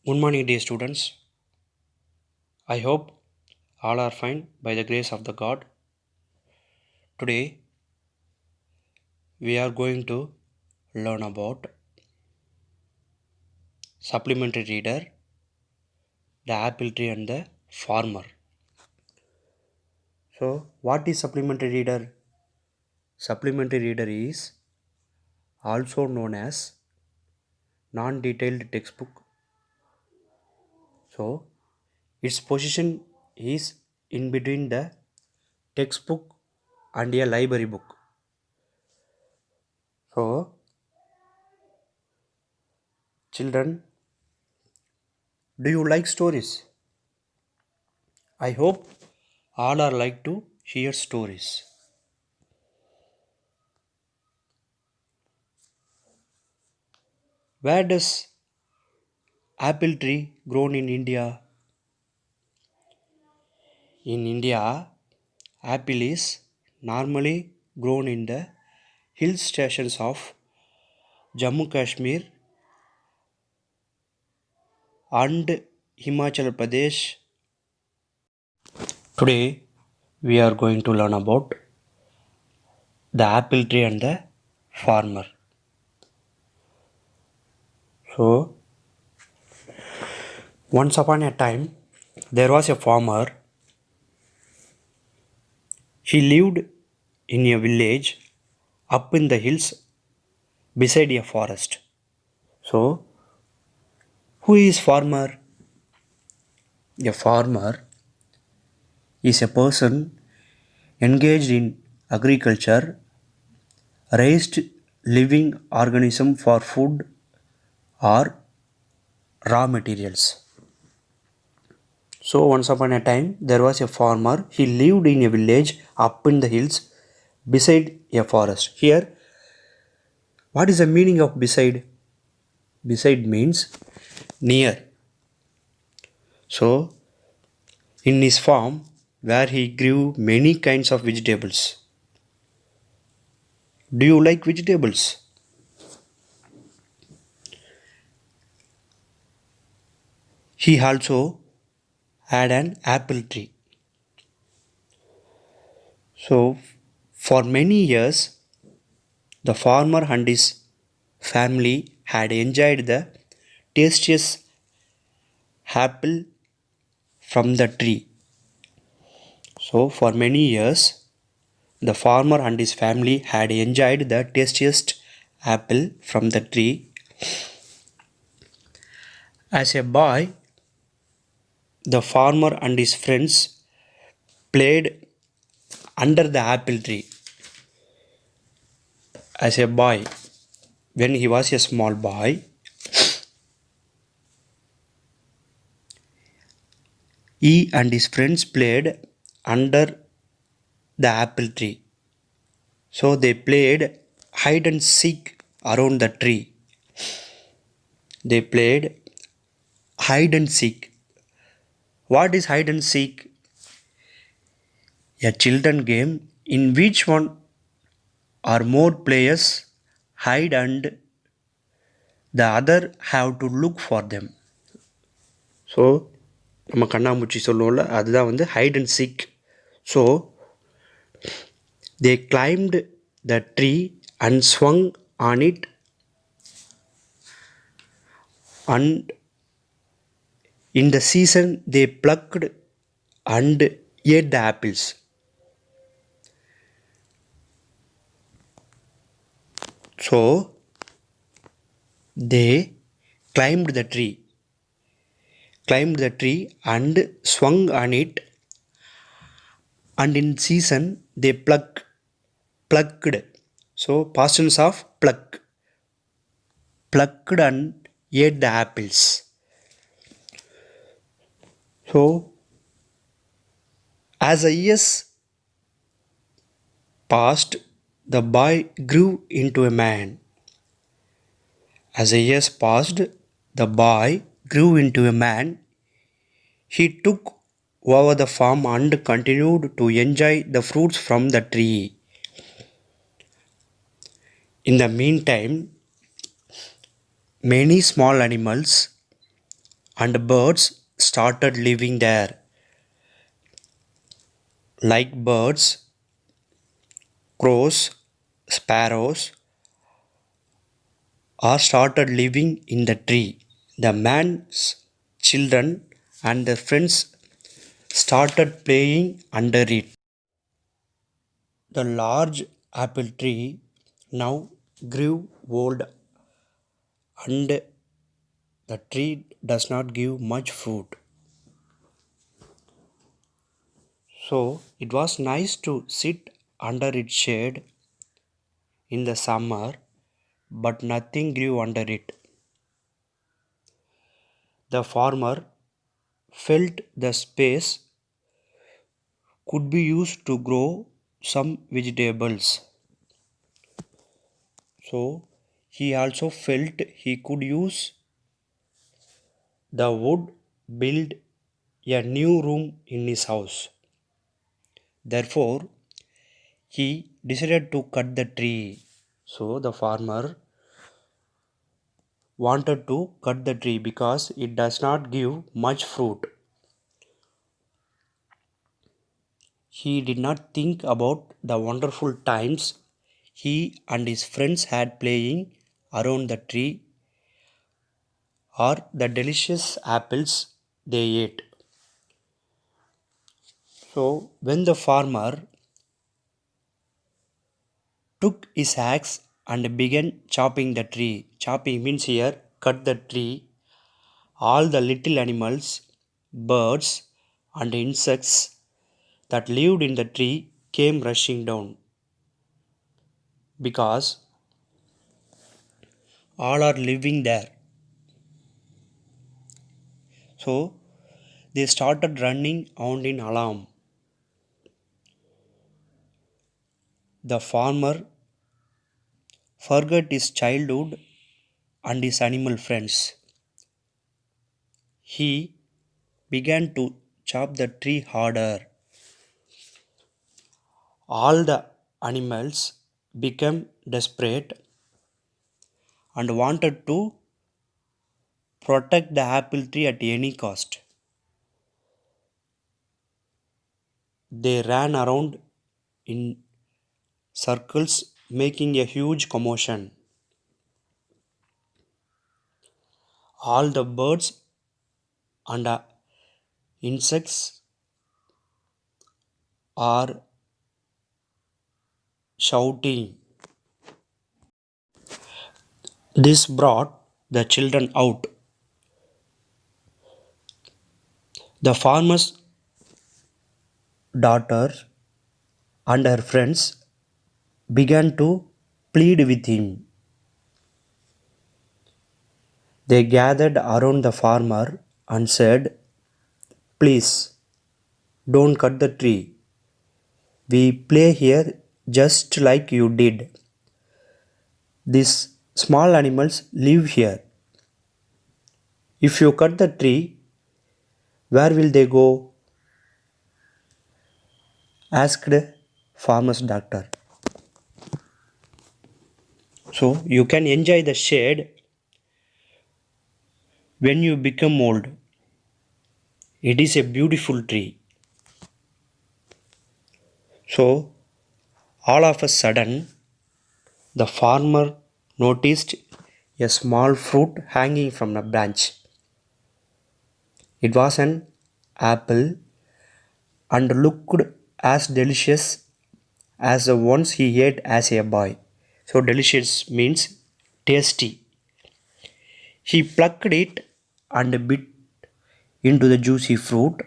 Good morning, dear students. I hope all are fine by the grace of the God. Today we are going to learn about supplementary reader, the apple tree and the farmer. So, what is supplementary reader? Supplementary reader is also known as non-detailed textbook. So, its position is in between the textbook and a library book. So, children, do you like stories? I hope all are like to hear stories. Where does apple tree grown in India? In India, apple is normally grown in the hill stations of Jammu Kashmir and Himachal Pradesh. Today we are going to learn about the apple tree and the farmer. So, once upon a time, there was a farmer. He lived in a village up in the hills beside a forest. So, who is farmer? A farmer is a person engaged in agriculture, raised living organism for food or raw materials. So once upon a time there was a farmer. He lived in a village up in the hills beside a forest. Here, what is the meaning of beside? Beside means near. So in his farm where he grew many kinds of vegetables. Do you like vegetables? He also had an apple tree. So, for many years, the farmer and his family had enjoyed the tastiest apple from the tree. So, for many years, the farmer and his family had enjoyed the tastiest apple from the tree. As a boy, the farmer and his friends played under the apple tree. As a boy, when he was a small boy, he and his friends played under the apple tree. So they played hide and seek around the tree. They played hide and seek. What is hide and seek? A children game in which one or more players hide and the other have to look for them. So நம்ம கண்ணாமூச்சி சொல்லுவோம்ல அதுதான் வந்து hide and seek. So they climbed the tree and swung on it, and in the season they plucked and ate the apples. So they climbed the tree and swung on it, and in season they plucked. So past tense of plucked and ate the apples. So as the years passed, the boy grew into a man. As the years passed, the boy grew into a man. He took over the farm and continued to enjoy the fruits from the tree. In the meantime, many small animals and birds started living there. Like birds, crows, sparrows all started living in the tree. The man's children and their friends started playing under it. The large apple tree now grew old and the tree does not give much fruit. So it was nice to sit under its shade in the summer, but nothing grew under it. The farmer felt the space could be used to grow some vegetables. So he also felt he could use the wood build a new room in his house. Therefore, he decided to cut the tree. So the farmer wanted to cut the tree because it does not give much fruit. He did not think about the wonderful times he and his friends had playing around the tree or the delicious apples they ate. So when the farmer took his axe and began chopping the tree, chopping means here cut the tree, all the little animals, birds, and insects that lived in the tree came rushing down because all are living there. So they started running out in alarm. The farmer forgot his childhood and his animal friends. He began to chop the tree harder. All the animals became desperate and wanted to protect the apple tree at any cost. They ran around in circles, making a huge commotion. All the birds and insects are shouting. This brought the children out. The farmer's daughter and her friends began to plead with him. They gathered around the farmer and said, "Please, don't cut the tree. We play here just like you did. These small animals live here. If you cut the tree, where will they go?" asked farmer's doctor. So you can enjoy the shade when you become old. It is a beautiful tree. So all of a sudden, the farmer noticed a small fruit hanging from a branch. It was an apple and looked as delicious as the ones he ate as a boy. So, delicious means tasty. He plucked it and bit into the juicy fruit.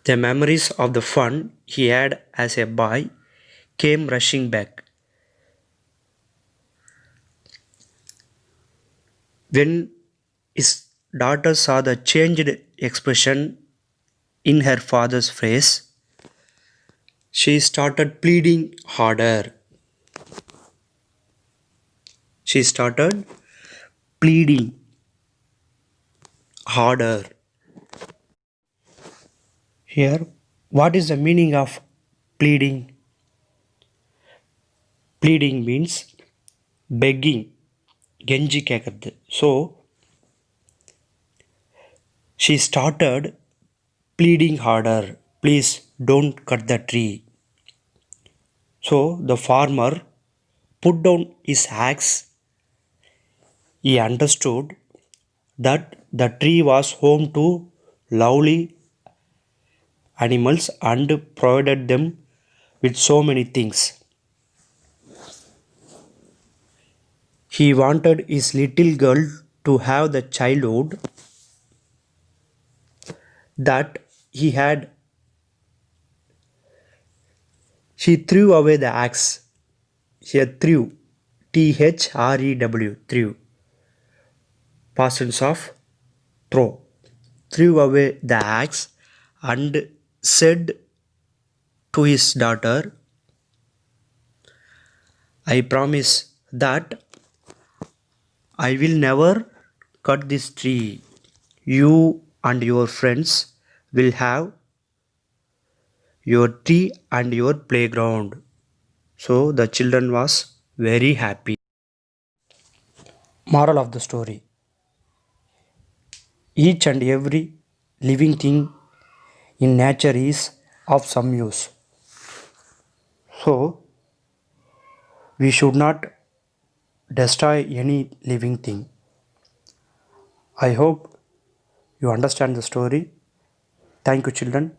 The memories of the fun he had as a boy came rushing back. When his daughter saw the changed expression in her father's face, she started pleading harder. She started pleading harder. Here, what is the meaning of pleading? Pleading means begging, கெஞ்சி கேட்கறது. So, She started pleading harder, please don't cut the tree. So the farmer put down his axe. He understood that the tree was home to lovely animals and provided them with so many things. He wanted his little girl to have the childhood that he had. She threw away the axe. Here threw, Threw, threw, past tense of throw. Threw away the axe and said to his daughter, I promise that I will never cut this tree. You and your friends will have your tree and your playground. So the children was very happy. Moral of the story. Each and every living thing in nature is of some use. So we should not destroy any living thing. I hope you understand the story. Thank you, children.